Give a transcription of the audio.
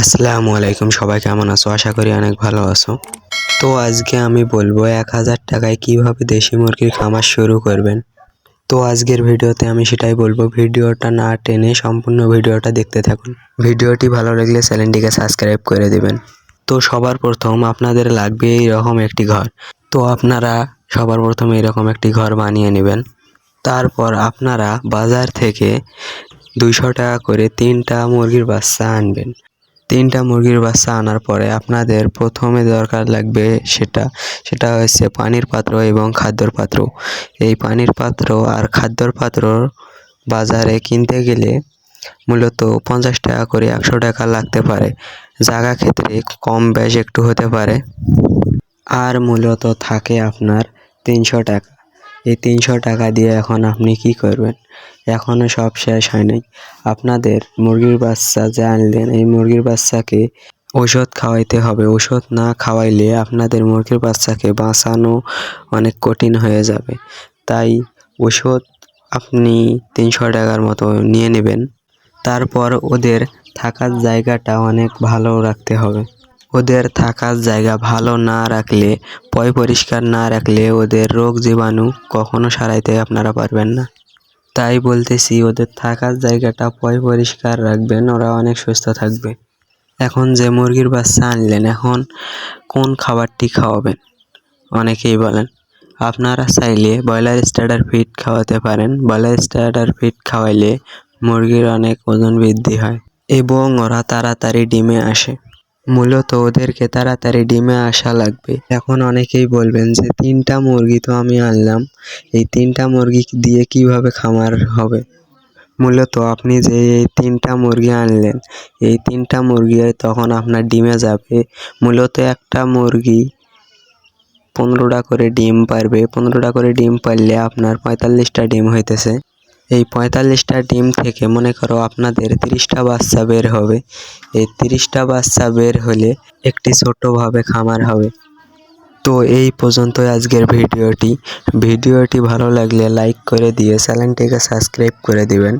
আসসালামু আলাইকুম, সবাই কেমন আছো? আশা করি অনেক ভালো আছো। তো আজকে আমি বলবো 1000 টাকায় কিভাবে দেশি মুরগির খামার শুরু করবেন। তো আজকের ভিডিওতে আমি সেটাই বলবো, ভিডিওটা না টেনে সম্পূর্ণ ভিডিওটা দেখতে থাকুন। ভিডিওটি ভালো লাগলে চ্যানেলটিকে সাবস্ক্রাইব করে দিবেন। তো সবার প্রথম আপনাদের লাগবে এইরকম একটি ঘর। তো আপনারা সবার প্রথম এরকম একটি ঘর বানিয়ে নেবেন। তারপর আপনারা বাজার থেকে 200 টাকা করে 3টা মুরগির বাচ্চা আনবেন। 3টা মুরগির বাচ্চা আনার পরে আপনাদের প্রথমে দরকার লাগবে সেটা হচ্ছে পানির পাত্র এবং খাদ্যর পাত্র। এই পানির পাত্র আর খাদ্যর পাত্র বাজারে কিনতে গেলে মূলত 50 টাকা করে 100 টাকা লাগতে পারে। জায়গা ক্ষেত্রে কম বেশ একটু হতে পারে। আর মূলত থাকে আপনার 300 টাকা। এই 300 টাকা দিয়ে এখন আপনি কি করবেন? এখনও সব শেষ হয় নাই। আপনাদের মুরগির বাচ্চা যে আনলেন, এই মুরগির বাচ্চাকে ওষুধ খাওয়াইতে হবে। ওষুধ না খাওয়াইলে আপনাদের মুরগির বাচ্চাকে বাঁচানো অনেক কঠিন হয়ে যাবে। তাই ওষুধ আপনি 300 টাকার মতো নিয়ে নেবেন। তারপর ওদের থাকার জায়গাটা অনেক ভালো রাখতে হবে। ওদের থাকার জায়গা ভালো না রাখলে, পরিষ্কার না রাখলে ওদের রোগ জীবাণু কখনো সারাইতে আপনারা পারবেন না। তাই বলতেছি, ওদের থাকার জায়গাটা পরিষ্কার রাখবেন, ওরা অনেক সুস্থ থাকবে। এখন যে মুরগির বাচ্চা আনলেন, এখন কোন খাবারটি খাওয়াবেন? অনেকেই বলেন। আপনারা চাইলে ব্রয়লার স্টার্টার ফিড খাওয়াতে পারেন। ব্রয়লার স্টার্টার ফিড খাওয়াইলে মুরগির অনেক ওজন বৃদ্ধি হয় এবং ওরা তাড়াতাড়ি ডিমে আসে। মূলত ওদেরকে তাড়াতাড়ি ডিমে আসা লাগবে। এখন অনেকেই বলবেন যে 3টা মুরগি তো আমি আনলাম, এই 3টা মুরগি দিয়ে কিভাবে খামার হবে? মূলত আপনি যে এই 3টা মুরগি আনলেন, এই 3টা মুরগি তখন আপনার ডিমে যাবে। মূলত একটা মুরগি 15টা করে ডিম পারবে। 15টা করে ডিম পারলে আপনার 45টা ডিম হইতেছে। এই 45টা ডিম থেকে মনে করো আপনাদের 30টা বাচ্চা বের হবে। এই 30টা বাচ্চা বের হলে একটি ছোট্টভাবে খামার হবে। তো এই পর্যন্তই আজকের ভিডিওটি ভালো লাগলে লাইক করে দিয়ে চ্যানেলটিকে সাবস্ক্রাইব করে দিবেন।